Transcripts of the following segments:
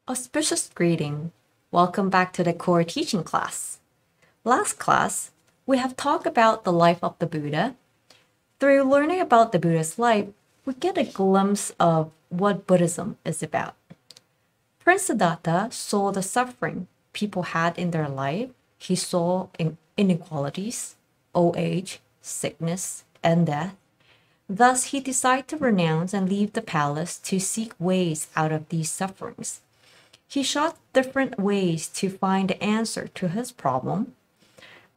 Auspicious greeting. Welcome back to the core teaching class. Last class, we have talked about the life of the Buddha. Through learning about the Buddha's life, we get a glimpse of what Buddhism is about. Prince Siddhartha saw the suffering people had in their life. He saw inequalities, old age, sickness, and death. Thus, he decided to renounce and leave the palace to seek ways out of these sufferings. He sought different ways to find the answer to his problem.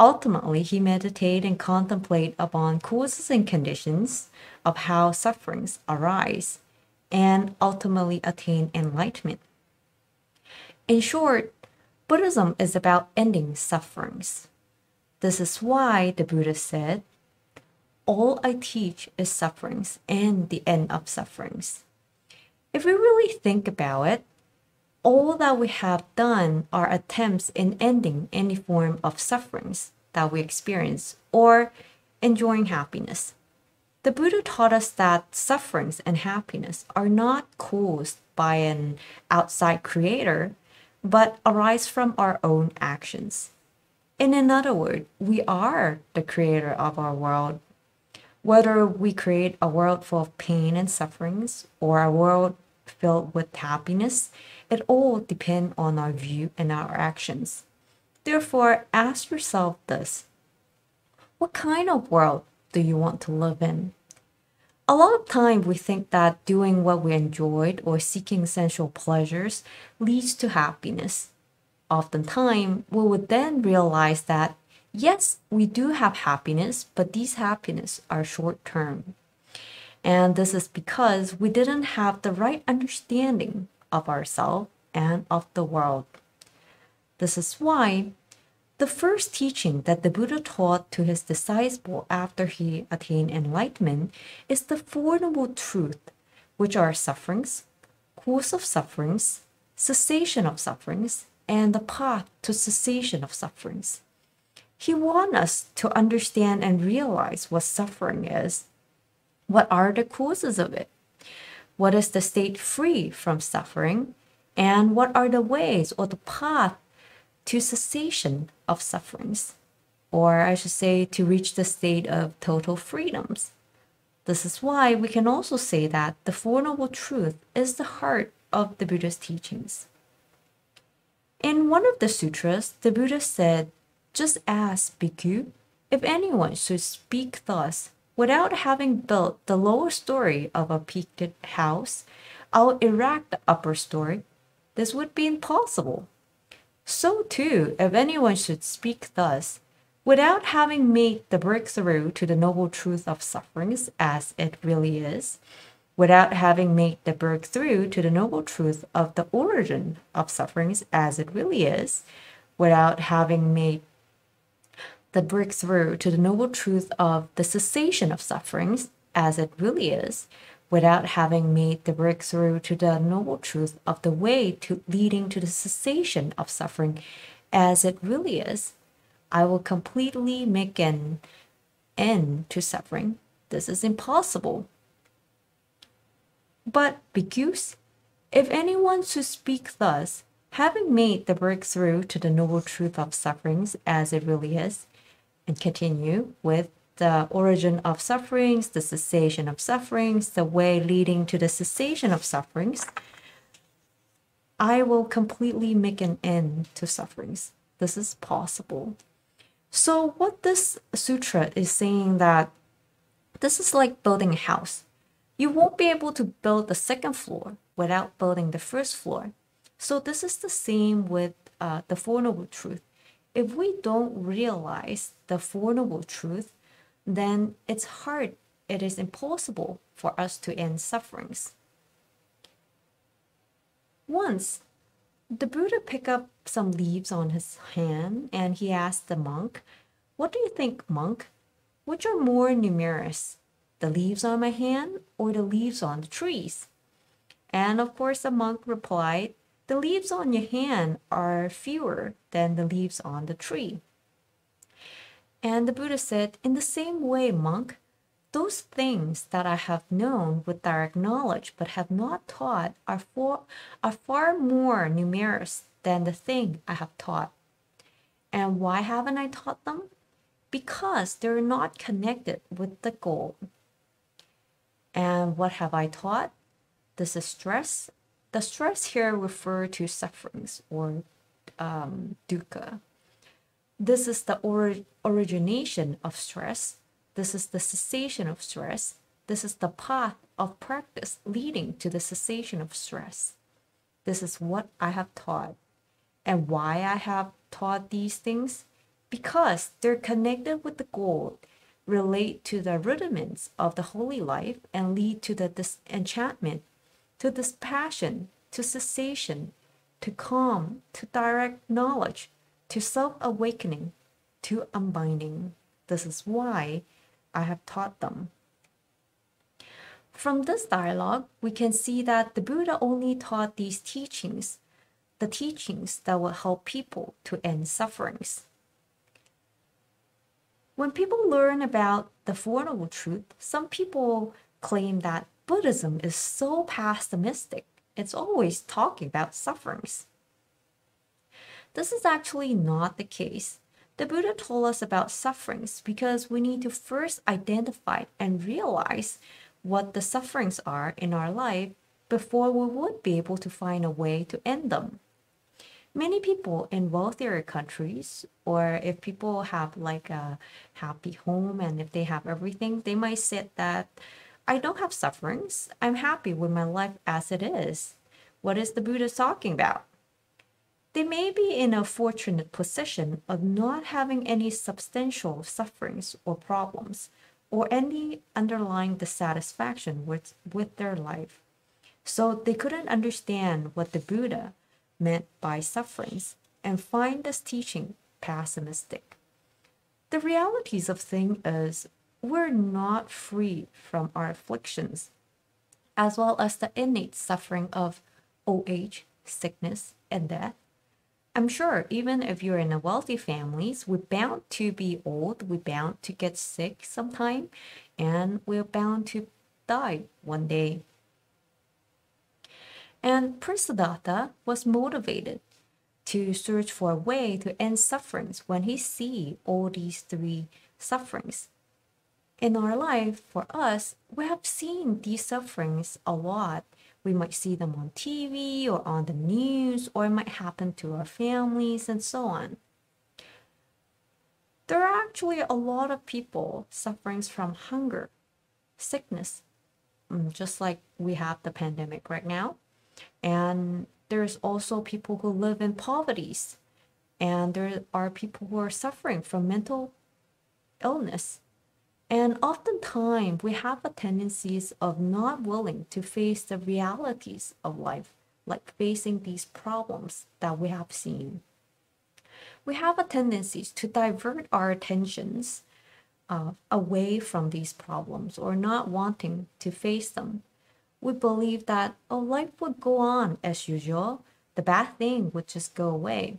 Ultimately, he meditated and contemplated upon causes and conditions of how sufferings arise and ultimately attain enlightenment. In short, Buddhism is about ending sufferings. This is why the Buddha said, "All I teach is sufferings and the end of sufferings." If we really think about it, all that we have done are attempts in ending any form of sufferings that we experience or enjoying happiness. The Buddha taught us that sufferings and happiness are not caused by an outside creator, but arise from our own actions. And in other words, we are the creator of our world. Whether we create a world full of pain and sufferings or a world filled with happiness, it all depends on our view and our actions. Therefore, ask yourself this: what kind of world do you want to live in? A lot of time we think that doing what we enjoyed or seeking sensual pleasures leads to happiness. Oftentimes, we would then realize that yes, we do have happiness, but these happiness are short term. And this is because we didn't have the right understanding of ourselves and of the world. This is why the first teaching that the Buddha taught to his disciple after he attained enlightenment is the Four Noble Truths, which are sufferings, cause of sufferings, cessation of sufferings, and the path to cessation of sufferings. He wants us to understand and realize what suffering is. What are the causes of it? What is the state free from suffering? And what are the ways or the path to cessation of sufferings? Or I should say, to reach the state of total freedoms. This is why we can also say that the Four Noble Truths is the heart of the Buddha's teachings. In one of the sutras, the Buddha said, "Just ask, Bhikkhu, if anyone should speak thus, without having built the lower story of a peaked house, I'll erect the upper story. This would be impossible. So too, if anyone should speak thus, without having made the breakthrough to the noble truth of sufferings as it really is, without having made the breakthrough to the noble truth of the origin of sufferings as it really is, without having made the breakthrough to the noble truth of the cessation of sufferings as it really is, without having made the breakthrough to the noble truth of the way to leading to the cessation of suffering as it really is, I will completely make an end to suffering. This is impossible. But, bhikkhus, if anyone should speak thus, having made the breakthrough to the noble truth of sufferings as it really is, and continue with the origin of sufferings, the cessation of sufferings, the way leading to the cessation of sufferings, I will completely make an end to sufferings. This is possible." So what this sutra is saying that this is like building a house. You won't be able to build the second floor without building the first floor. So this is the same with the Four Noble Truths. If we don't realize the Four Noble Truths, then it's hard, it is impossible for us to end sufferings. Once, the Buddha picked up some leaves on his hand and he asked the monk, "What do you think, monk? Which are more numerous, the leaves on my hand or the leaves on the trees?" And of course, the monk replied, "The leaves on your hand are fewer than the leaves on the tree." And the Buddha said, "In the same way, monk, Those things that I have known with direct knowledge but have not taught are far more numerous than the thing I have taught. And why haven't I taught them? Because they're not connected with the goal. And what have I taught? This is stress. The stress here refer to sufferings or dukkha. This is the origination of stress. This is the cessation of stress. This is the path of practice leading to the cessation of stress. This is what I have taught. And why I have taught these things? Because they're connected with the goal, relate to the rudiments of the holy life, and lead to the disenchantment, to dispassion, to cessation, to calm, to direct knowledge, to self-awakening, to unbinding. This is why I have taught them. From this dialogue, we can see that the Buddha only taught these teachings, the teachings that will help people to end sufferings. When people learn about the Four Noble Truths, some people claim that Buddhism is so pessimistic. It's always talking about sufferings. This is actually not the case. The Buddha told us about sufferings because we need to first identify and realize what the sufferings are in our life before we would be able to find a way to end them. Many people in wealthier countries, or if people have like a happy home and if they have everything, they might say that I don't have sufferings. I'm happy with my life as it is. What is the Buddha talking about? They may be in a fortunate position of not having any substantial sufferings or problems, or any underlying dissatisfaction with their life. So they couldn't understand what the Buddha meant by sufferings and find this teaching pessimistic. The realities of things is we're not free from our afflictions, as well as the innate suffering of old age, sickness, and death. I'm sure even if you're in a wealthy families, we're bound to be old, we're bound to get sick sometime, and we're bound to die one day. And Prince Siddhartha was motivated to search for a way to end sufferings when he see all these three sufferings. In our life, for us, we have seen these sufferings a lot. We might see them on TV or on the news, or it might happen to our families and so on. There are actually a lot of people suffering from hunger, sickness, just like we have the pandemic right now. And there's also people who live in poverties, and there are people who are suffering from mental illness. And oftentimes we have a tendencies of not willing to face the realities of life, like facing these problems that we have seen. We have a tendency to divert our attentions away from these problems or not wanting to face them. We believe that, oh, life would go on as usual. The bad thing would just go away.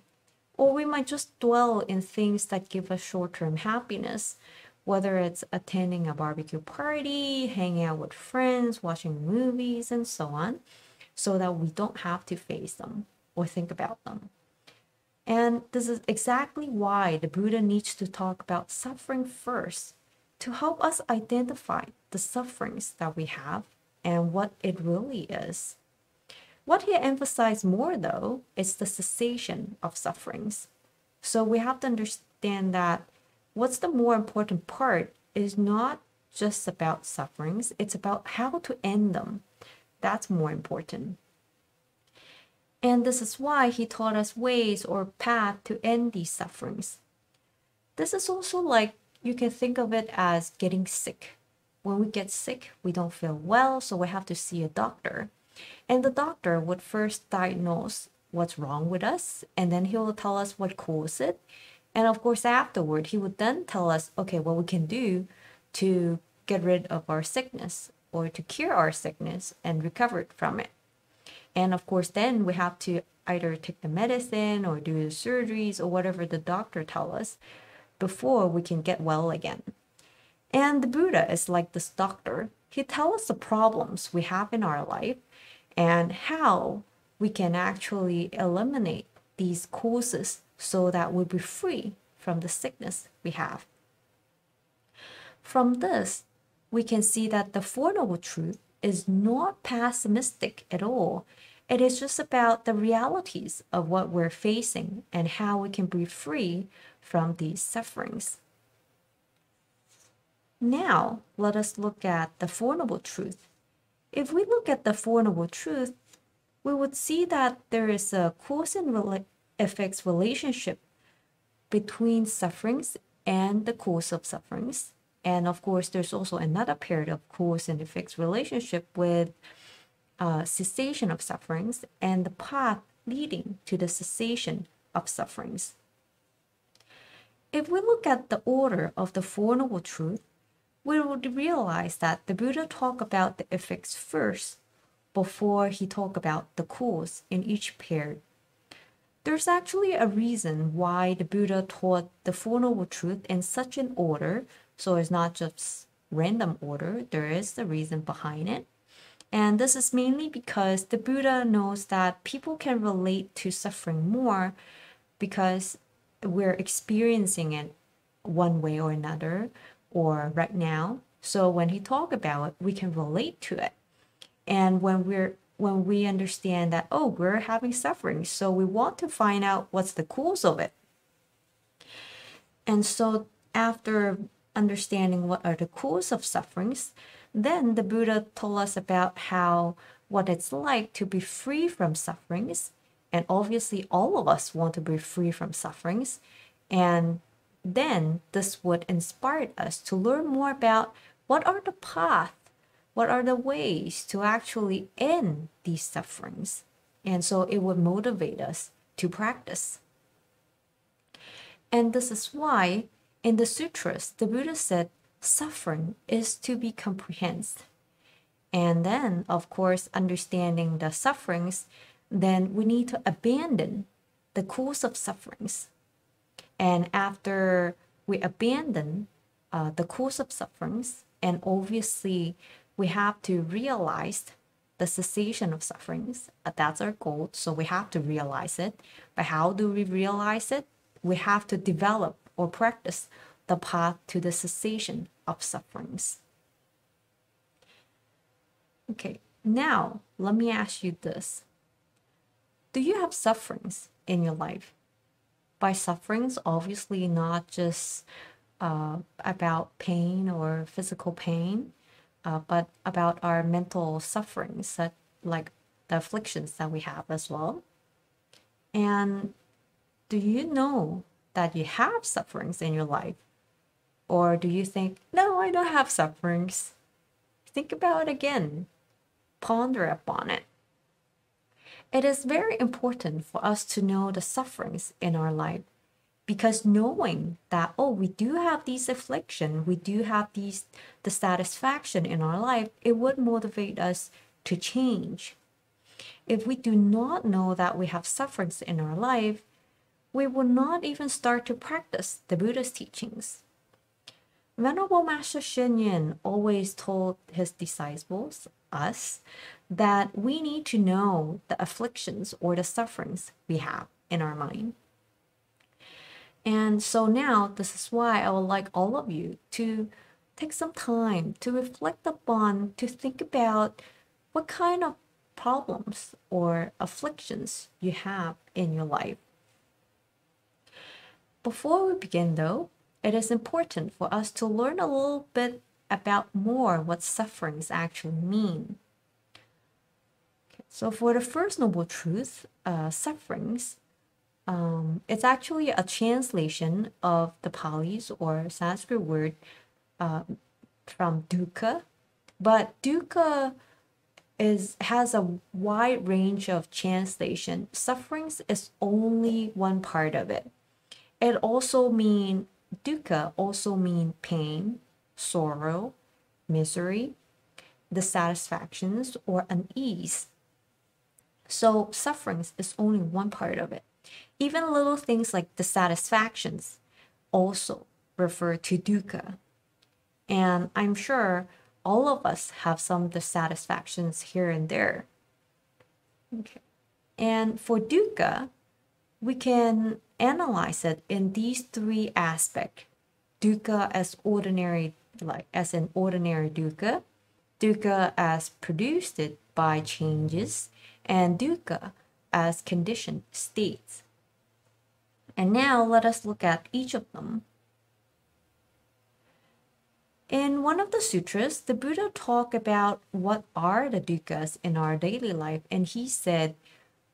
Or we might just dwell in things that give us short-term happiness, whether it's attending a barbecue party, hanging out with friends, watching movies, and so on, so that we don't have to face them or think about them. And this is exactly why the Buddha needs to talk about suffering first, to help us identify the sufferings that we have and what it really is. What he emphasized more, though, is the cessation of sufferings. So we have to understand that what's the more important part is not just about sufferings, it's about how to end them. That's more important. And this is why he taught us ways or path to end these sufferings. This is also like, you can think of it as getting sick. When we get sick, we don't feel well, so we have to see a doctor. And the doctor would first diagnose what's wrong with us, and then he will tell us what caused it. And of course, afterward, he would then tell us, okay, what we can do to get rid of our sickness or to cure our sickness and recover from it. And of course, then we have to either take the medicine or do the surgeries or whatever the doctor tells us before we can get well again. And the Buddha is like this doctor. He tells us the problems we have in our life and how we can actually eliminate these causes so that we'll be free from the sickness we have. From this, we can see that the Four Noble Truths is not pessimistic at all. It is just about the realities of what we're facing and how we can be free from these sufferings. Now, let us look at the Four Noble Truths. If we look at the Four Noble Truths, we would see that there is a cause and effects relationship between sufferings and the cause of sufferings. And of course, there's also another pair of cause and effects relationship with cessation of sufferings and the path leading to the cessation of sufferings. If we look at the order of the Four Noble Truths, we would realize that the Buddha talked about the effects first before he talked about the cause in each pair. There's actually a reason why the Buddha taught the Four Noble Truths in such an order, so it's not just random order. There is a reason behind it. And this is mainly because the Buddha knows that people can relate to suffering more because we're experiencing it one way or another or right now. So when he talks about it, we can relate to it. And when we understand that, oh, we're having suffering, so we want to find out what's the cause of it. And so after understanding what are the cause of sufferings, then the Buddha told us about what it's like to be free from sufferings. And obviously all of us want to be free from sufferings. And then this would inspire us to learn more about what are the paths, what are the ways to actually end these sufferings. And so it would motivate us to practice. And this is why in the sutras, the Buddha said suffering is to be comprehended. And then, of course, understanding the sufferings, then we need to abandon the cause of sufferings. And after we abandon the cause of sufferings, and obviously we have to realize the cessation of sufferings. That's our goal, so we have to realize it. But how do we realize it? We have to develop or practice the path to the cessation of sufferings. Okay, now let me ask you this. Do you have sufferings in your life? By sufferings, obviously not just about pain or physical pain, but about our mental sufferings, like the afflictions that we have as well. And do you know that you have sufferings in your life? Or do you think, no, I don't have sufferings? Think about it again. Ponder upon it. It is very important for us to know the sufferings in our life, because knowing that, oh, we do have these afflictions, we do have the satisfaction in our life, it would motivate us to change. If we do not know that we have sufferings in our life, we will not even start to practice the Buddha's teachings. Venerable Master Xing Yin always told his disciples, us, that we need to know the afflictions or the sufferings we have in our mind. And so now, this is why I would like all of you to take some time to reflect upon, to think about what kind of problems or afflictions you have in your life. Before we begin though, it is important for us to learn a little bit about more what sufferings actually mean. Okay, so for the First Noble Truth, sufferings, it's actually a translation of the Pali's or Sanskrit word from dukkha, but dukkha has a wide range of translation. Sufferings is only one part of it. It also mean dukkha also mean pain, sorrow, misery, dissatisfactions, or unease. So sufferings is only one part of it. Even little things like dissatisfactions also refer to dukkha. And I'm sure all of us have some dissatisfactions here and there. Okay. And for dukkha, we can analyze it in these three aspects. Dukkha as ordinary, like as an ordinary dukkha, dukkha as produced it by changes, and dukkha as conditioned states. And now let us look at each of them. In one of the sutras, the Buddha talked about what are the dukkhas in our daily life, and he said,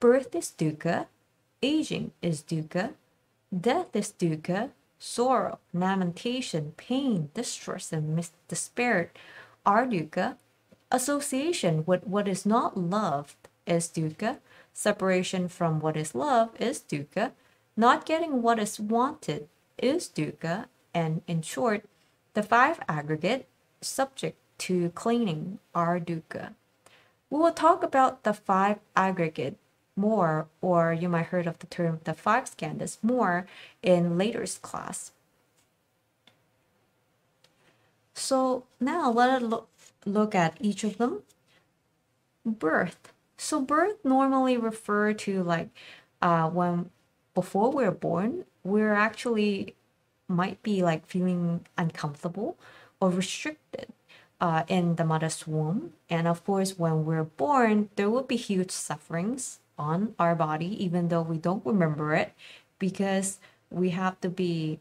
birth is dukkha, aging is dukkha, death is dukkha, sorrow, lamentation, pain, distress, and despair are dukkha, association with what is not loved is dukkha, separation from what is loved is dukkha, not getting what is wanted is dukkha, and in short, the five aggregate subject to clinging are dukkha. We will talk about the five aggregate more, or you might heard of the term the five skandhas more in later class. So now let us look at each of them. Birth. So birth normally refer to like when before we're born, we're actually might be like feeling uncomfortable or restricted in the mother's womb. And of course, when we're born, there will be huge sufferings on our body, even though we don't remember it, because we have to be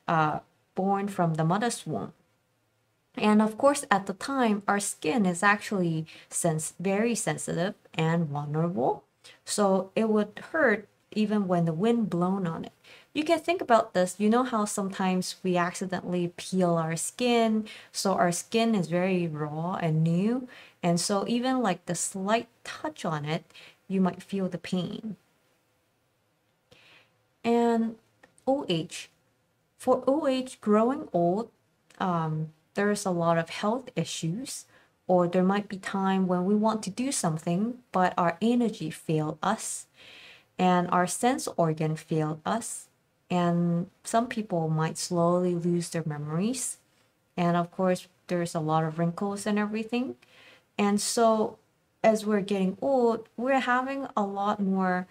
born from the mother's womb. And of course, at the time, our skin is actually very sensitive and vulnerable. So it would hurt even when the wind blown on it. You can think about this. You know how sometimes we accidentally peel our skin, so our skin is very raw and new, and so even like the slight touch on it, you might feel the pain. And OH. For OH, growing old, there's a lot of health issues, or there might be time when we want to do something, but our energy fail us, and our sense organ fail us. And some people might slowly lose their memories. And of course, there's a lot of wrinkles and everything. And so as we're getting old, we're having a lot more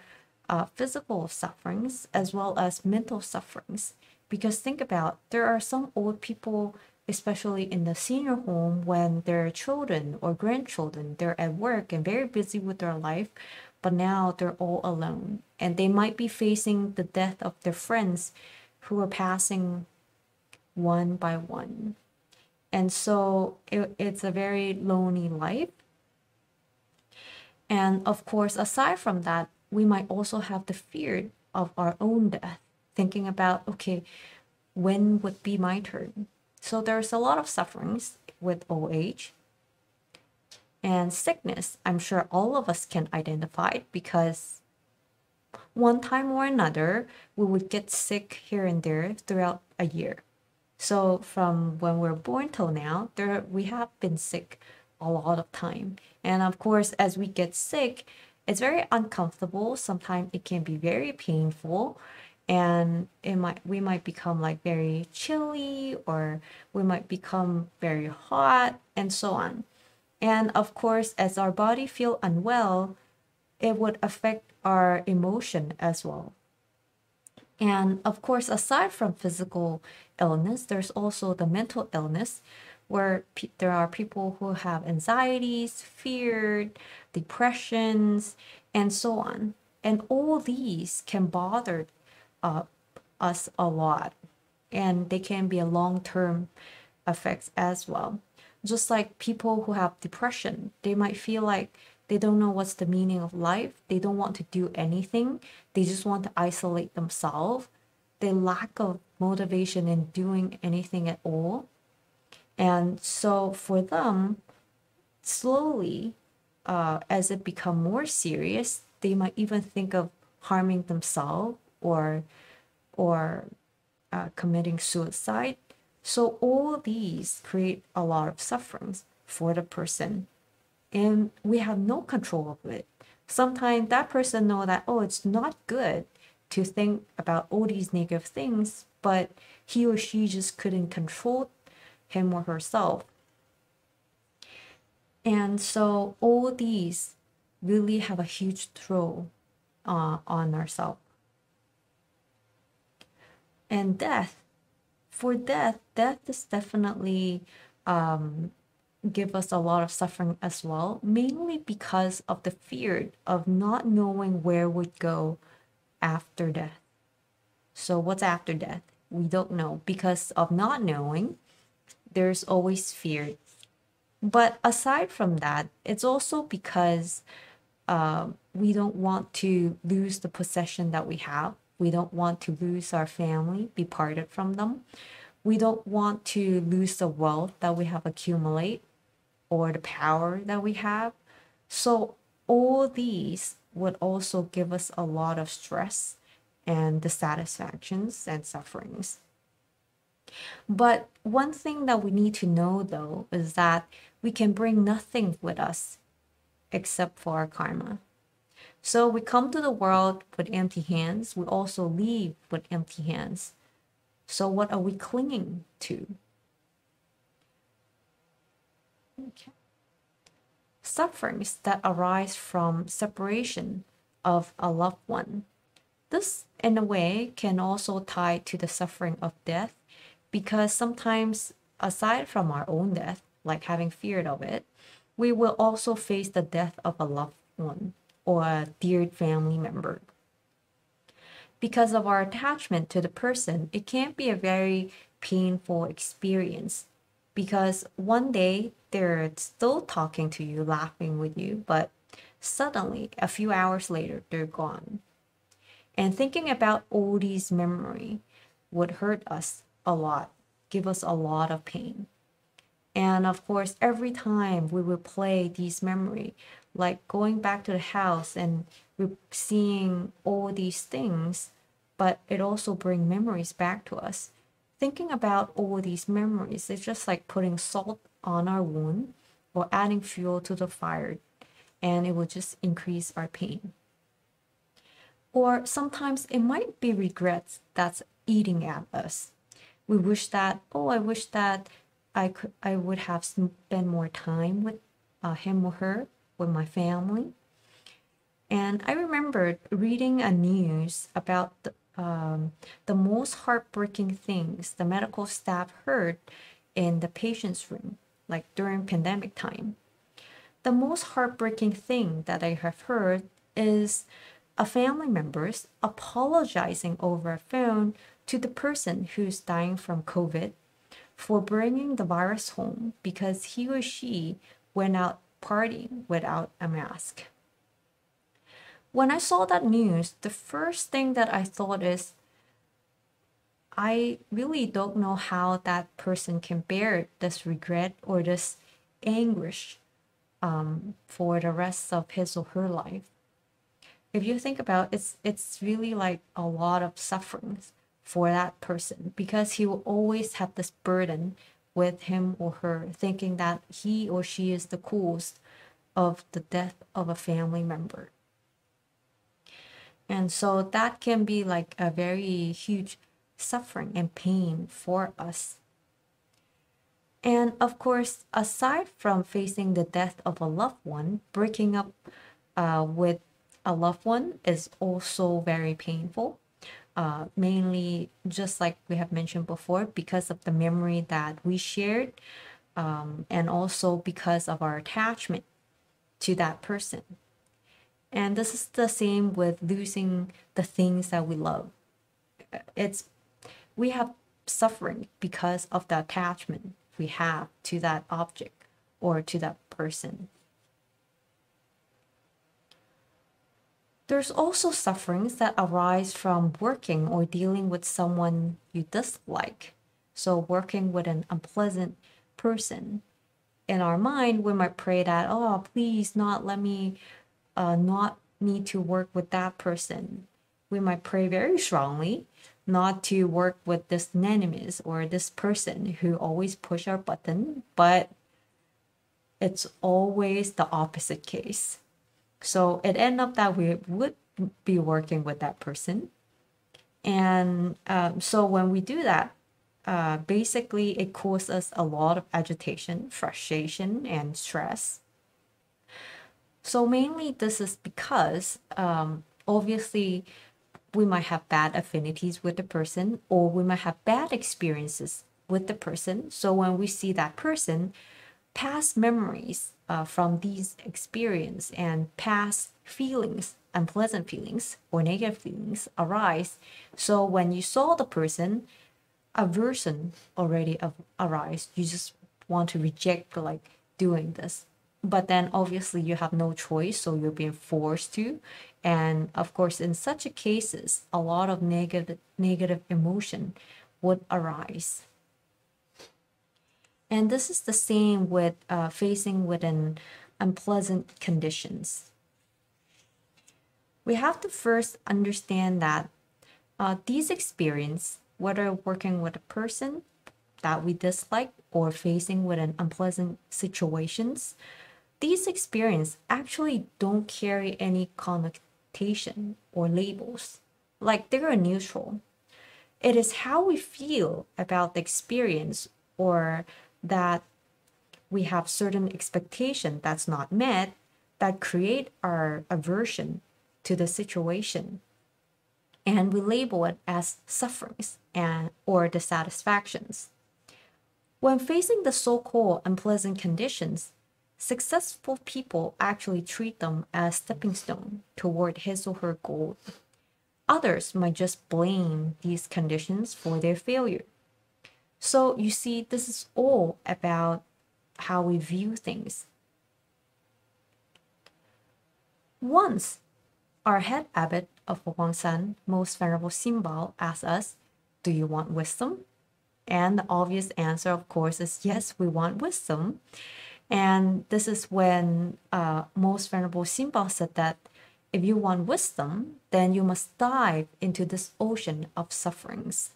physical sufferings as well as mental sufferings. Because think about, there are some old people, especially in the senior home, when their children or grandchildren, they're at work and very busy with their life, but now they're all alone. And they might be facing the death of their friends who are passing one by one. And so it's a very lonely life. And of course, aside from that, we might also have the fear of our own death, thinking about, okay, when would be my turn? So there's a lot of sufferings with OH. And sickness, I'm sure all of us can identify, because one time or another, we would get sick here and there throughout a year. So from when we're born till now, we have been sick a lot of time. And of course, as we get sick, it's very uncomfortable. Sometimes it can be very painful, and we might become like very chilly, or we might become very hot, and so on. And of course, as our body feel unwell, it would affect our emotion as well. And of course, aside from physical illness, there's also the mental illness, where there are people who have anxieties, fear, depressions, and so on. And all these can bother us a lot, and they can be a long-term effects as well. Just like people who have depression, they might feel like they don't know what's the meaning of life. They don't want to do anything. They just want to isolate themselves. They lack of motivation in doing anything at all. And so for them, slowly, as it become more serious, they might even think of harming themselves or committing suicide. So all these create a lot of sufferings for the person, and we have no control of it. Sometimes that person know that, oh, it's not good to think about all these negative things, but he or she just couldn't control him or herself. And so all these really have a huge toll on ourselves. And death is definitely give us a lot of suffering as well, mainly because of the fear of not knowing where we'd go after death. So what's after death? We don't know. Because of not knowing, there's always fear. But aside from that, it's also because we don't want to lose the possession that we have. We don't want to lose our family, be parted from them. We don't want to lose the wealth that we have accumulated or the power that we have. So all these would also give us a lot of stress and dissatisfactions and sufferings. But one thing that we need to know though is that we can bring nothing with us except for our karma. So we come to the world with empty hands, we also leave with empty hands. So what are we clinging to? Okay. Sufferings that arise from separation of a loved one. This, in a way, can also tie to the suffering of death because sometimes, aside from our own death, like having feared of it, we will also face the death of a loved one or a dear family member. Because of our attachment to the person, it can be a very painful experience because one day they're still talking to you, laughing with you, but suddenly, a few hours later, they're gone. And thinking about all these memory would hurt us a lot, give us a lot of pain. And of course, every time we would play these memory, like going back to the house and seeing all these things, but it also bring memories back to us. Thinking about all these memories is just like putting salt on our wound or adding fuel to the fire, and it will just increase our pain. Or sometimes it might be regrets that's eating at us. We wish that, oh, I wish that I would have spent more time with him or her, with my family. And I remembered reading a news about the most heartbreaking things the medical staff heard in the patient's room, like during pandemic time. The most heartbreaking thing that I have heard is a family members apologizing over a phone to the person who's dying from COVID for bringing the virus home because he or she went out partying without a mask. When I saw that news, the first thing that I thought is, I really don't know how that person can bear this regret or this anguish for the rest of his or her life. If you think about it, it's really like a lot of sufferings for that person because he will always have this burden with him or her thinking that he or she is the cause of the death of a family member. And so that can be like a very huge suffering and pain for us. And of course, aside from facing the death of a loved one, breaking up with a loved one is also very painful. Mainly, just like we have mentioned before, because of the memory that we shared, and also because of our attachment to that person. And this is the same with losing the things that we love. We have suffering because of the attachment we have to that object or to that person. There's also sufferings that arise from working or dealing with someone you dislike. So working with an unpleasant person. In our mind, we might pray that, oh, please not let me not need to work with that person. We might pray very strongly not to work with this nemesis or this person who always push our button, but it's always the opposite case. So it ended up that we would be working with that person. And so when we do that, basically it causes us a lot of agitation, frustration, and stress. So mainly this is because obviously we might have bad affinities with the person, or we might have bad experiences with the person. So when we see that person, past memories from these experience and past feelings, unpleasant feelings or negative feelings arise. So when you saw the person, aversion already arise. You just want to reject like doing this. But then obviously you have no choice, so you're being forced to. And of course, in such a cases, a lot of negative emotion would arise. And this is the same with facing with an unpleasant conditions. We have to first understand that these experience, whether working with a person that we dislike or facing with an unpleasant situations, these experiences actually don't carry any connotation or labels. Like they are neutral. It is how we feel about the experience, or that we have certain expectation that's not met, that create our aversion to the situation. And we label it as sufferings and or dissatisfactions. When facing the so-called unpleasant conditions, successful people actually treat them as stepping stone toward his or her goal. Others might just blame these conditions for their failure. So you see, this is all about how we view things. Once our head abbot of Wangsan, Most Venerable Simbal, asks us, "Do you want wisdom?" And the obvious answer, of course, is yes, we want wisdom. And this is when Most Venerable Simbal said that if you want wisdom, then you must dive into this ocean of sufferings.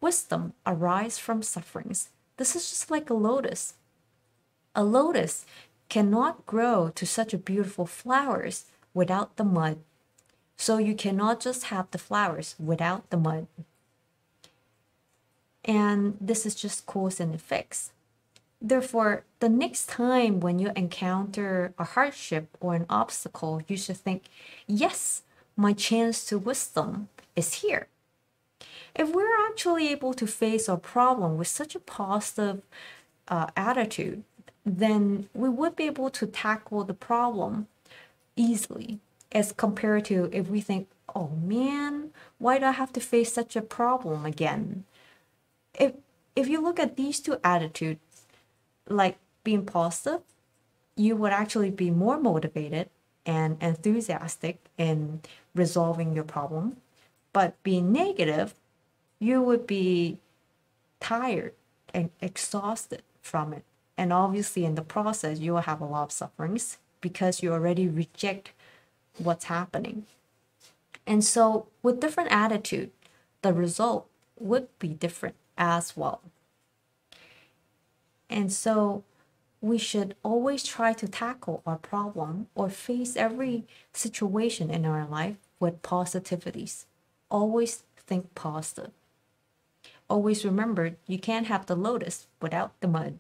Wisdom arises from sufferings. This is just like a lotus. A lotus cannot grow to such a beautiful flowers without the mud. So you cannot just have the flowers without the mud. And this is just cause and effects. Therefore, the next time when you encounter a hardship or an obstacle, you should think, yes, my chance to wisdom is here. If we're actually able to face our problem with such a positive attitude, then we would be able to tackle the problem easily, as compared to if we think, oh man, why do I have to face such a problem again? If you look at these two attitudes, like being positive, you would actually be more motivated and enthusiastic in resolving your problem. But being negative, you would be tired and exhausted from it. And obviously in the process, you will have a lot of sufferings because you already reject what's happening. And so with different attitude, the result would be different as well. And so we should always try to tackle our problem or face every situation in our life with positivities. Always think positive. Always remember, you can't have the lotus without the mud.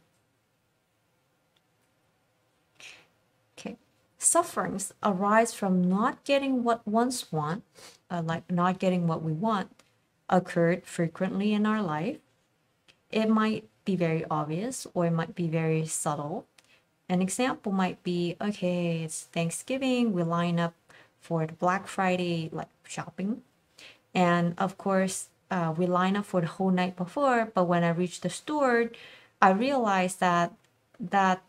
Okay. Sufferings arise from not getting what one's want, like not getting what we want, occurred frequently in our life. It might be very obvious or it might be very subtle. An example might be, okay, it's Thanksgiving, we line up for the Black Friday like shopping. And of course, we line up for the whole night before, but when I reach the store, I realized that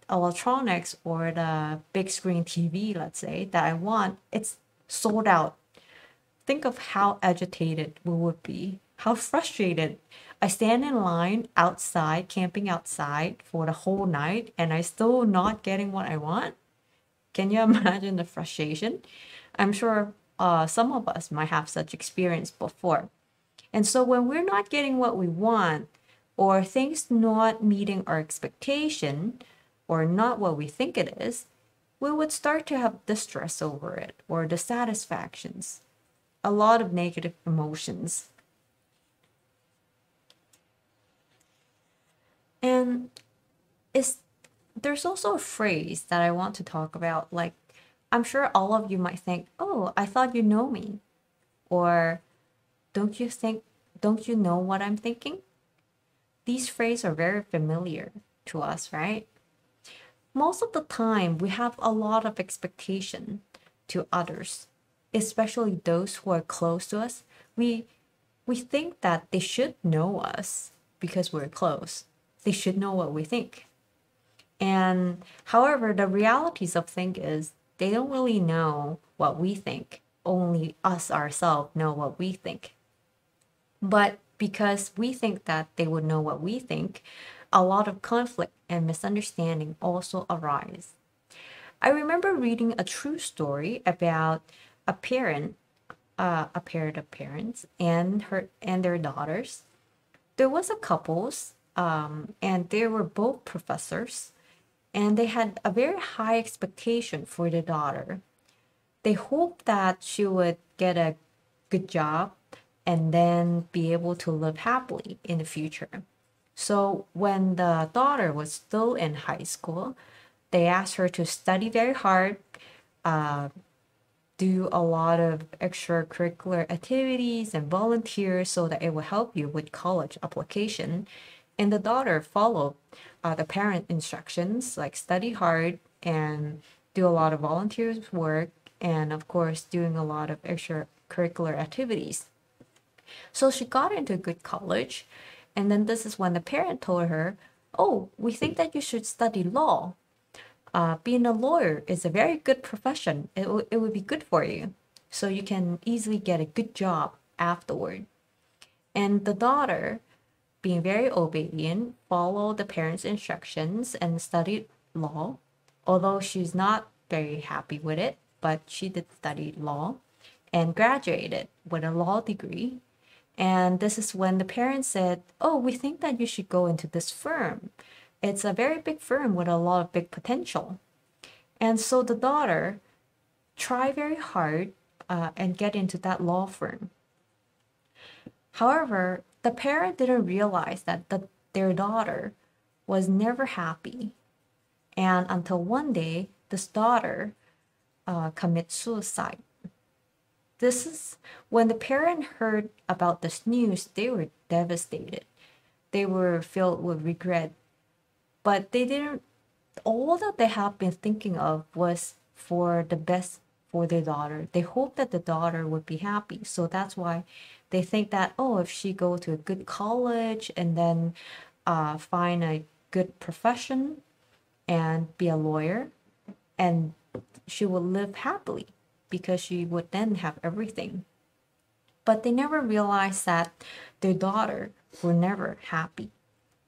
electronics or the big screen TV, let's say, that I want, it's sold out. Think of how agitated we would be, how frustrated. I stand in line outside, camping outside for the whole night, and I still not getting what I want. Can you imagine the frustration? I'm sure some of us might have such experience before. And so when we're not getting what we want, or things not meeting our expectation, or not what we think it is, we would start to have distress over it, or dissatisfactions, a lot of negative emotions. And is there's also a phrase that I want to talk about. Like, I'm sure all of you might think, oh, I thought you know me. Or don't you know what I'm thinking? These phrases are very familiar to us, right? Most of the time, we have a lot of expectation to others, especially those who are close to us. We we think that they should know us because we're close. They should know what we think. And however, the realities of things is they don't really know what we think. Only us ourselves know what we think. But because we think that they would know what we think, a lot of conflict and misunderstanding also arise. I remember reading a true story about a parent, a pair of parents and their daughters. There was a couples, and they were both professors, and they had a very high expectation for the daughter. They hoped that she would get a good job and then be able to live happily in the future. So when the daughter was still in high school, they asked her to study very hard, uh, do a lot of extracurricular activities and volunteer so that it will help you with college application. And the daughter followed the parent instructions, like study hard and do a lot of volunteers work, and of course doing a lot of extracurricular activities. So she got into a good college, and then this is when the parent told her, "Oh, we think that you should study law. Being a lawyer is a very good profession. It would be good for you. So you can easily get a good job afterward." And the daughter, being very obedient, followed the parents' instructions and studied law, although she's not very happy with it, but she did study law and graduated with a law degree. And this is when the parents said, "Oh, we think that you should go into this firm. It's a very big firm with a lot of big potential." And so the daughter tried very hard and get into that law firm. However, the parent didn't realize that their daughter was never happy. And until one day, this daughter commits suicide. This is when the parent heard about this news, they were devastated. They were filled with regret, but they didn't, all that they have been thinking of was for the best for their daughter. They hope that the daughter would be happy. So that's why they think that, oh, if she go to a good college and then find a good profession and be a lawyer, and she will live happily because she would then have everything. But they never realized that their daughter were never happy.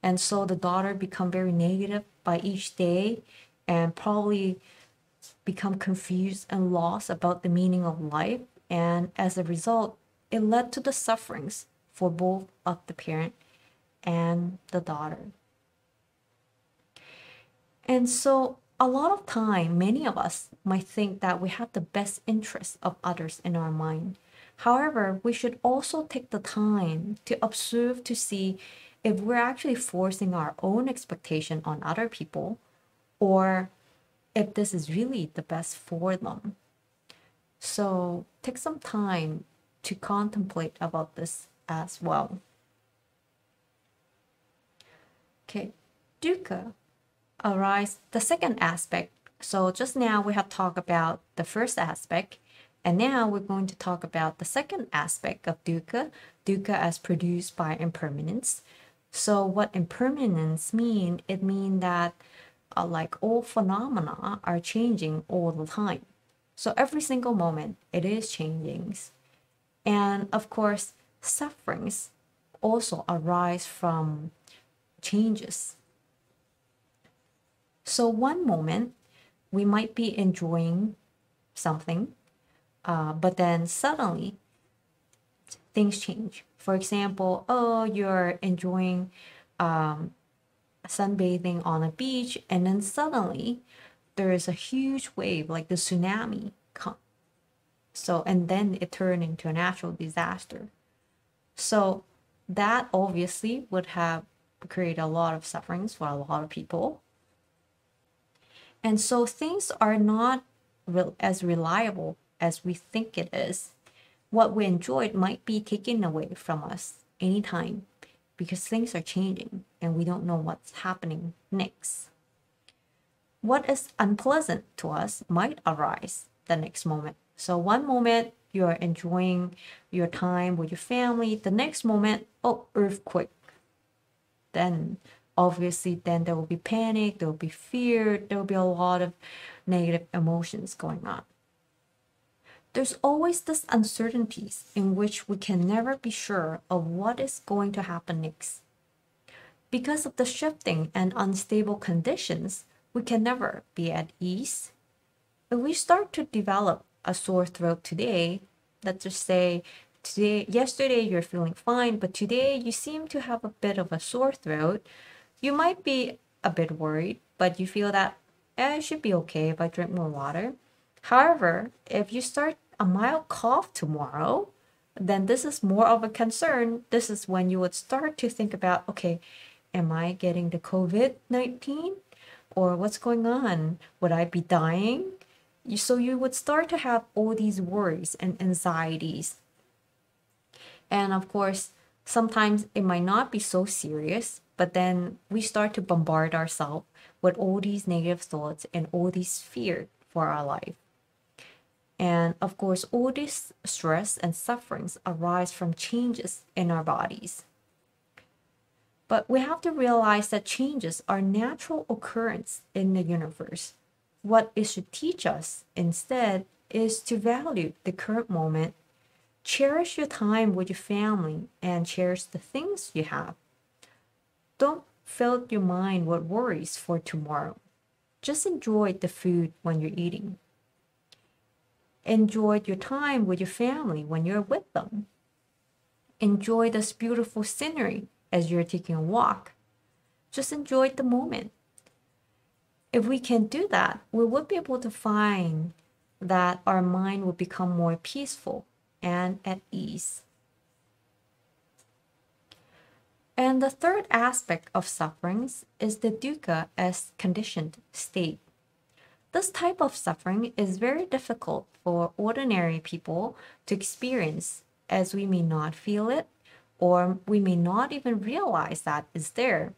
And so the daughter become very negative by each day and probably become confused and lost about the meaning of life. And as a result, it led to the sufferings for both of the parent and the daughter. And so a lot of time, many of us might think that we have the best interest of others in our mind. However, we should also take the time to observe to see if we're actually forcing our own expectation on other people or if this is really the best for them. So take some time to contemplate about this as well. Okay, dukkha arise the second aspect. So just now we have talked about the first aspect, and now we're going to talk about the second aspect of dukkha, dukkha as produced by impermanence. So what impermanence mean? It means that like all phenomena are changing all the time. So every single moment it is changing. And of course, sufferings also arise from changes. So one moment we might be enjoying something, but then suddenly things change. For example, oh, you're enjoying sunbathing on a beach, and then suddenly there is a huge wave like the tsunami come. So, and then it turned into a natural disaster. So that obviously would have create a lot of sufferings for a lot of people. And so things are not as reliable as we think it is. What we enjoyed might be taken away from us anytime because things are changing and we don't know what's happening next. What is unpleasant to us might arise the next moment. So one moment you're enjoying your time with your family, the next moment, oh, earthquake. Then obviously then there will be panic, there will be fear, there will be a lot of negative emotions going on. There's always this uncertainties in which we can never be sure of what is going to happen next. Because of the shifting and unstable conditions, we can never be at ease. If we start to develop a sore throat today, let's just say yesterday you're feeling fine, but today you seem to have a bit of a sore throat, you might be a bit worried, but you feel that it should be okay if I drink more water. However, if you start a mild cough tomorrow, then this is more of a concern. This is when you would start to think about, okay, am I getting the COVID-19? Or what's going on? Would I be dying? So you would start to have all these worries and anxieties. And of course, sometimes it might not be so serious, but then we start to bombard ourselves with all these negative thoughts and all these fear for our life. And of course, all this stress and sufferings arise from changes in our bodies. But we have to realize that changes are natural occurrence in the universe. What it should teach us instead is to value the current moment, cherish your time with your family, and cherish the things you have. Don't fill your mind with worries for tomorrow. Just enjoy the food when you're eating. Enjoy your time with your family when you're with them. Enjoy this beautiful scenery as you're taking a walk. Just enjoy the moment. If we can do that, we would be able to find that our mind will become more peaceful and at ease. And the third aspect of sufferings is the dukkha as conditioned state. This type of suffering is very difficult for ordinary people to experience, as we may not feel it, or we may not even realize that is there.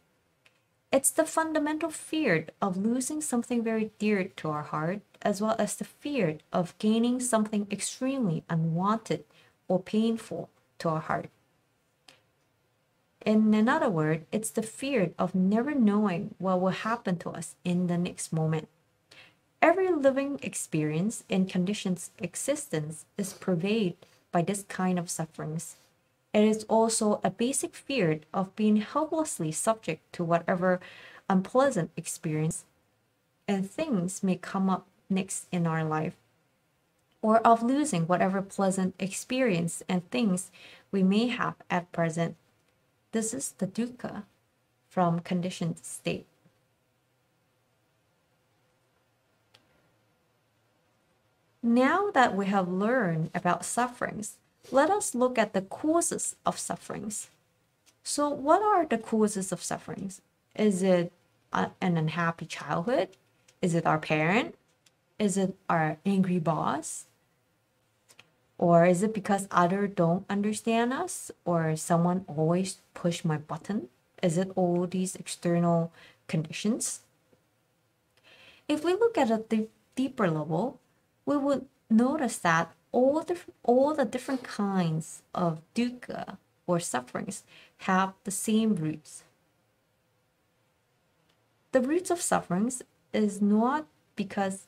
It's the fundamental fear of losing something very dear to our heart, as well as the fear of gaining something extremely unwanted or painful to our heart. In another word, it's the fear of never knowing what will happen to us in the next moment. Every living experience in conditioned existence is pervaded by this kind of sufferings. It is also a basic fear of being helplessly subject to whatever unpleasant experience and things may come up next in our life, or of losing whatever pleasant experience and things we may have at present. This is the dukkha from conditioned state. Now that we have learned about sufferings, let us look at the causes of sufferings. So what are the causes of sufferings? Is it an unhappy childhood? Is it our parent? Is it our angry boss? Or is it because others don't understand us? Or someone always push my button? Is it all these external conditions? If we look at a deeper level, we would notice that all the different kinds of dukkha or sufferings have the same roots. The roots of sufferings is not because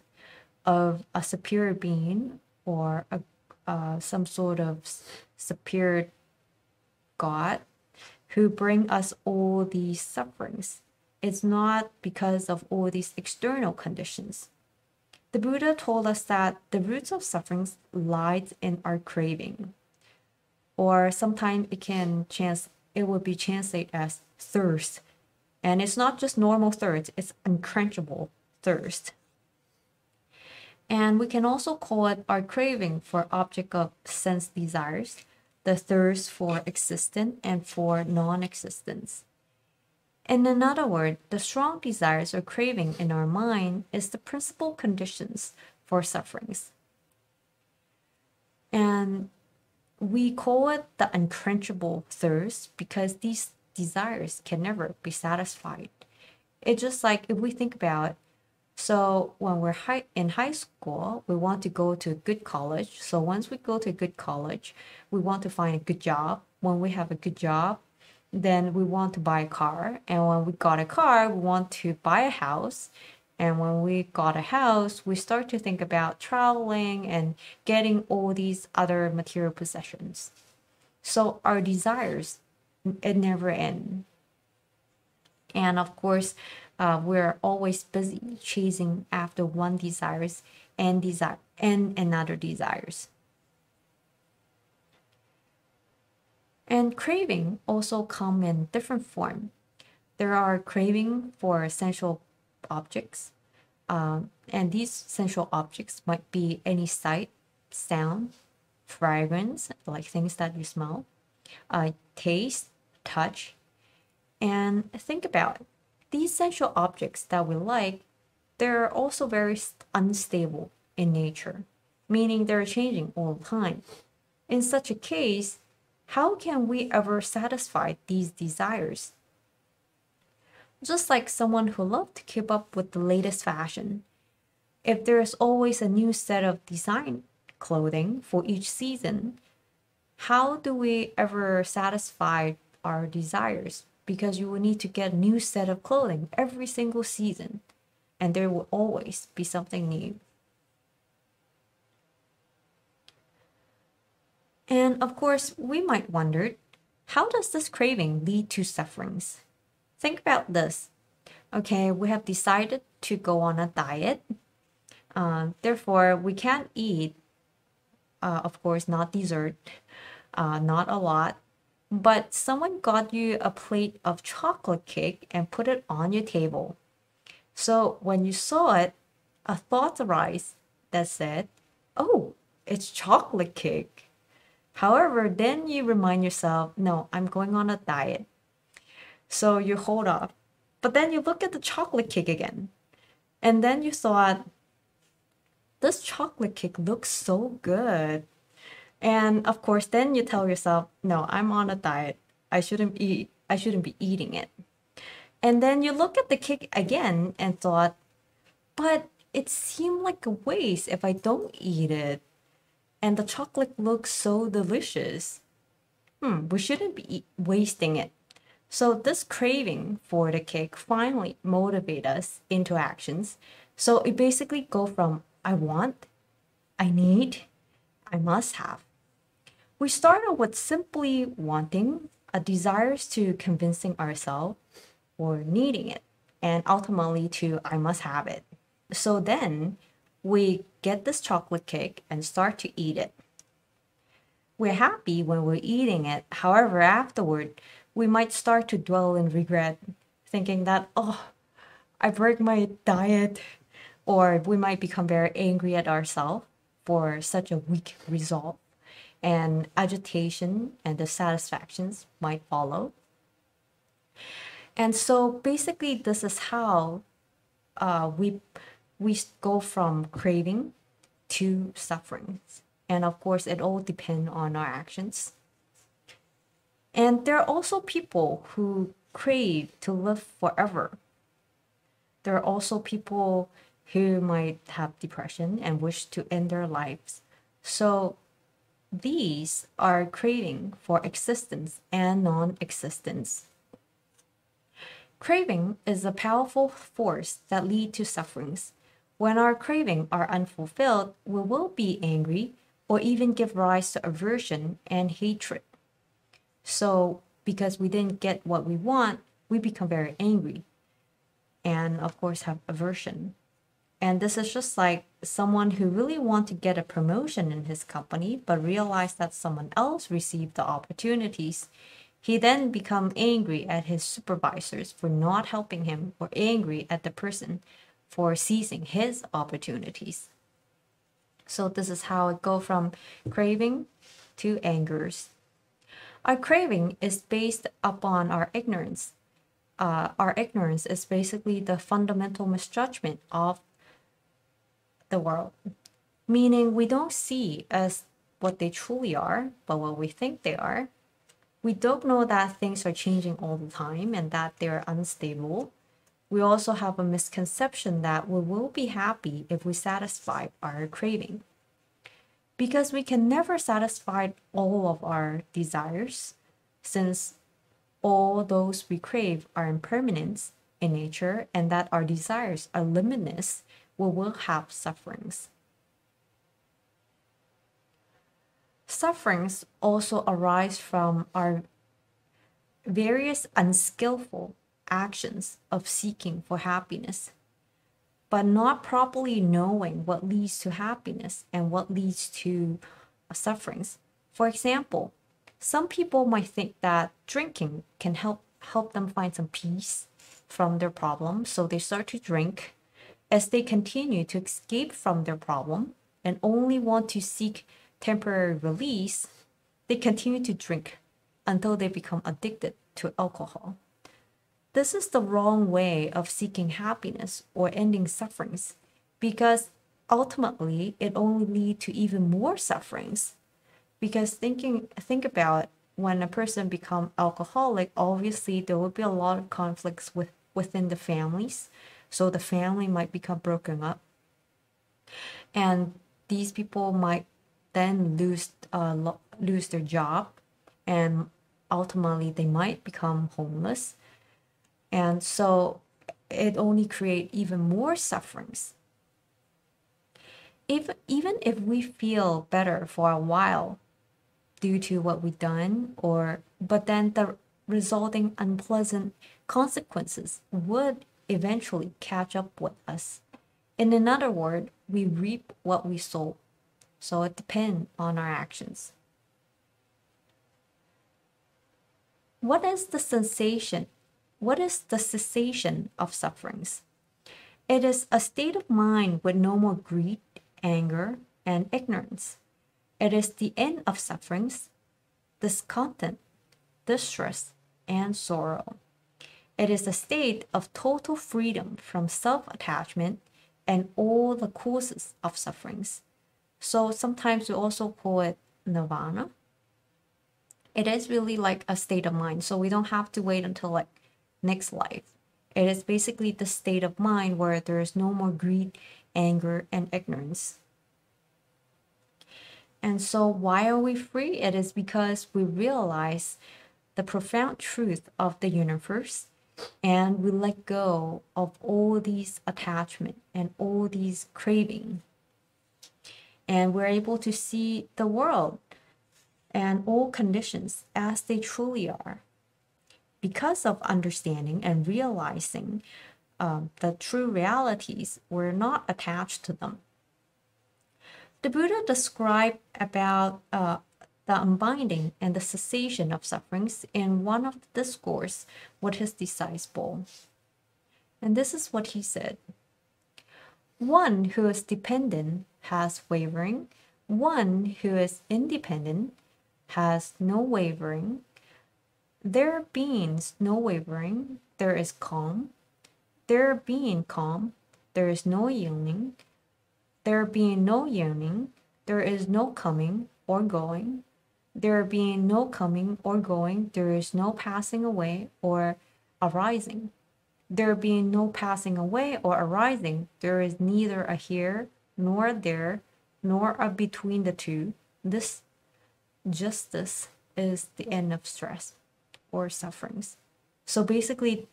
of a superior being or some sort of superior God who bring us all these sufferings. It's not because of all these external conditions. The Buddha told us that the roots of sufferings lies in our craving, or sometimes it would be translated as thirst, and it's not just normal thirst; it's unquenchable thirst. And we can also call it our craving for object of sense desires, the thirst for existence and for non-existence. In another word, the strong desires or craving in our mind is the principal conditions for sufferings. And we call it the unquenchable thirst because these desires can never be satisfied. It's just like if we think about, so when we're in high school, we want to go to a good college. So once we go to a good college, we want to find a good job. When we have a good job, then we want to buy a car. And when we got a car, we want to buy a house. And when we got a house, we start to think about traveling and getting all these other material possessions. So our desires, it never end. And of course, we're always busy chasing after one desires and another desires. And craving also come in different form. There are craving for sensual objects, and these sensual objects might be any sight, sound, fragrance, like things that you smell, taste, touch, and think about it. These sensual objects that we like, they're also very unstable in nature, meaning they're changing all the time. In such a case, how can we ever satisfy these desires? Just like someone who loves to keep up with the latest fashion, if there's always a new set of design clothing for each season, how do we ever satisfy our desires? Because you will need to get a new set of clothing every single season, and there will always be something new. And of course, we might wonder, how does this craving lead to sufferings? Think about this. Okay, we have decided to go on a diet. Therefore, we can't eat, of course, not dessert, not a lot. But someone got you a plate of chocolate cake and put it on your table. So when you saw it, a thought arose that said, oh, it's chocolate cake. However, then you remind yourself, no, I'm going on a diet. So you hold off. But then you look at the chocolate cake again. And then you thought, this chocolate cake looks so good. And of course, then you tell yourself, no, I'm on a diet. I shouldn't be eating it. And then you look at the cake again and thought, but it seemed like a waste if I don't eat it. And the chocolate looks so delicious. We shouldn't be wasting it. So this craving for the cake finally motivate us into actions. So it basically go from I want, I need, I must have. We started with simply wanting, a desires to convincing ourselves or needing it, and ultimately to I must have it. So then we get this chocolate cake and start to eat it. We're happy when we're eating it. However, afterward, we might start to dwell in regret, thinking that, oh, I broke my diet. Or we might become very angry at ourselves for such a weak result. And agitation and dissatisfactions might follow. And so basically, this is how we go from craving to sufferings. And of course, it all depends on our actions. And there are also people who crave to live forever. There are also people who might have depression and wish to end their lives. So these are craving for existence and non-existence. Craving is a powerful force that leads to sufferings. When our craving are unfulfilled, we will be angry or even give rise to aversion and hatred. So because we didn't get what we want, we become very angry and of course have aversion. And this is just like someone who really want to get a promotion in his company, but realized that someone else received the opportunities. He then become angry at his supervisors for not helping him, or angry at the person for seizing his opportunities. So this is how it go from craving to angers. Our craving is based upon our ignorance. our ignorance is basically the fundamental misjudgment of the world, meaning we don't see as what they truly are, but what we think they are. We don't know that things are changing all the time and that they're unstable. We also have a misconception that we will be happy if we satisfy our craving. Because we can never satisfy all of our desires, since all those we crave are impermanent in nature and that our desires are limitless, we will have sufferings. Sufferings also arise from our various unskillful actions of seeking for happiness, but not properly knowing what leads to happiness and what leads to sufferings. For example, some people might think that drinking can help them find some peace from their problem, so they start to drink. As they continue to escape from their problem and only want to seek temporary release, they continue to drink until they become addicted to alcohol. This is the wrong way of seeking happiness or ending sufferings, because ultimately it only leads to even more sufferings. Because think about when a person become alcoholic, obviously there will be a lot of conflicts within the families, so the family might become broken up, and these people might then lose their job, and ultimately they might become homeless. And so it only creates even more sufferings. Even if we feel better for a while due to what we've done, but then the resulting unpleasant consequences would eventually catch up with us. In other words, we reap what we sow. So it depends on our actions. What is the sensation? What is the cessation of sufferings? It is a state of mind with no more greed, anger, and ignorance. It is the end of sufferings, discontent, distress, and sorrow. It is a state of total freedom from self-attachment and all the causes of sufferings. So sometimes we also call it nirvana. It is really like a state of mind, so we don't have to wait until like next life. It is basically the state of mind where there is no more greed, anger, and ignorance. And so why are we free? It is because we realize the profound truth of the universe, and we let go of all these attachment and all these craving. And we're able to see the world and all conditions as they truly are. Because of understanding and realizing the true realities, we're not attached to them. The Buddha described about the unbinding and the cessation of sufferings in one of the discourse with his disciple. And this is what he said. One who is dependent has wavering. One who is independent has no wavering. There being no wavering, there is calm. There being calm, there is no yearning. There being no yearning, there is no coming or going. There being no coming or going, there is no passing away or arising. There being no passing away or arising, there is neither a here nor there, nor a between the two. This justice is the end of stress or sufferings. So basically,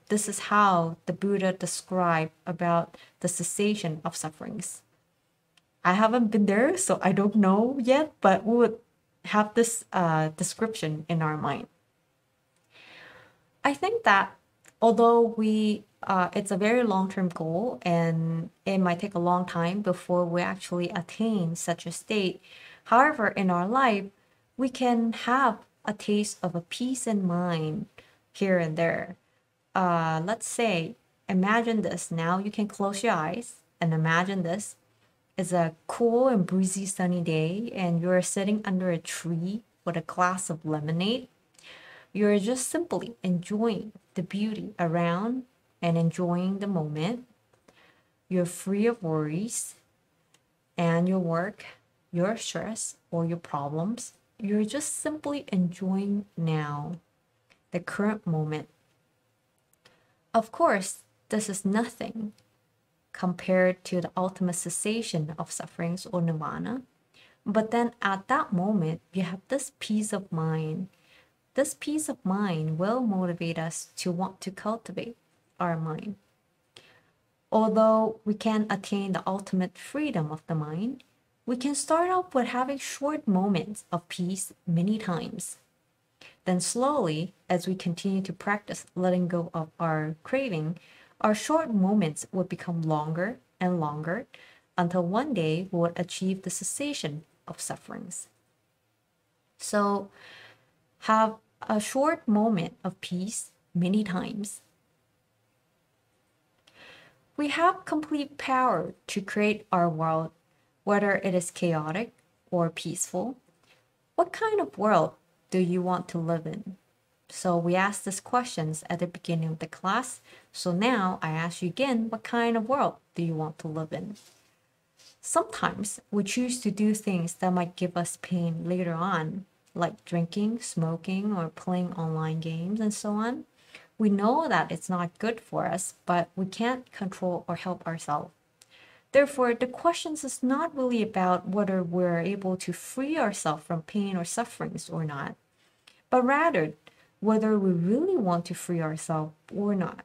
this is how the Buddha described about the cessation of sufferings. I haven't been there, so I don't know yet, but we would have this description in our mind. I think that although it's a very long-term goal and it might take a long time before we actually attain such a state. However, in our life, we can have a taste of a peace in mind here and there. Let's say, imagine this. Now you can close your eyes and imagine this. It's a cool and breezy sunny day and you're sitting under a tree with a glass of lemonade. You're just simply enjoying the beauty around and enjoying the moment. You're free of worries and your work, your stress, or your problems. You're just simply enjoying now, the current moment. Of course, this is nothing compared to the ultimate cessation of sufferings or nirvana. But then at that moment, you have this peace of mind. This peace of mind will motivate us to want to cultivate our mind. Although we can attain the ultimate freedom of the mind, we can start off with having short moments of peace many times. Then slowly, as we continue to practice letting go of our craving, our short moments would become longer and longer until one day we would achieve the cessation of sufferings. So have a short moment of peace many times. We have complete power to create our world, whether it is chaotic or peaceful. What kind of world do you want to live in? So we asked these questions at the beginning of the class. So now I ask you again, what kind of world do you want to live in? Sometimes we choose to do things that might give us pain later on, like drinking, smoking, or playing online games and so on. We know that it's not good for us, but we can't control or help ourselves. Therefore, the question is not really about whether we're able to free ourselves from pain or sufferings or not, but rather whether we really want to free ourselves or not.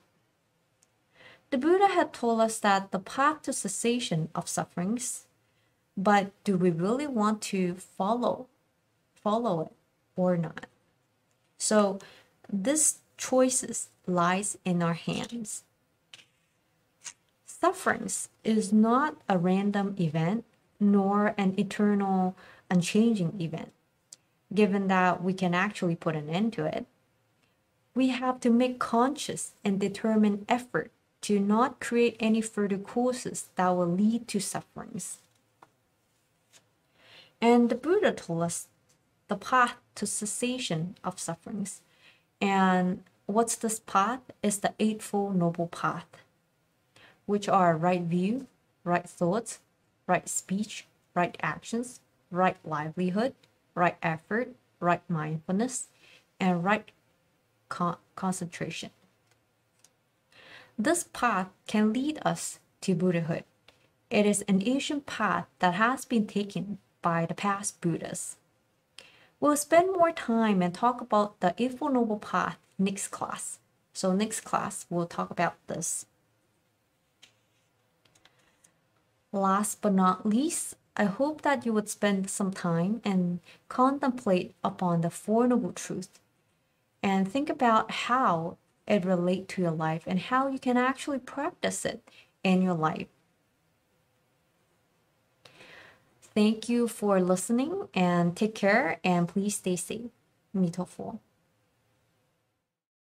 The Buddha had told us that the path to cessation of sufferings, but do we really want to follow it or not? So this choices lies in our hands. Sufferings is not a random event nor an eternal unchanging event. Given that we can actually put an end to it, we have to make conscious and determined effort to not create any further causes that will lead to sufferings. And the Buddha told us the path to cessation of sufferings. And what's this path? Is the Eightfold Noble Path, which are right view, right thoughts, right speech, right actions, right livelihood, right effort, right mindfulness, and right concentration. This path can lead us to Buddhahood. It is an ancient path that has been taken by the past Buddhas. We'll spend more time and talk about the Eightfold Noble Path next class. So next class, we'll talk about this. Last but not least, I hope that you would spend some time and contemplate upon the Four Noble Truths and think about how it relates to your life and how you can actually practice it in your life. Thank you for listening and take care and please stay safe. 弥陀佛。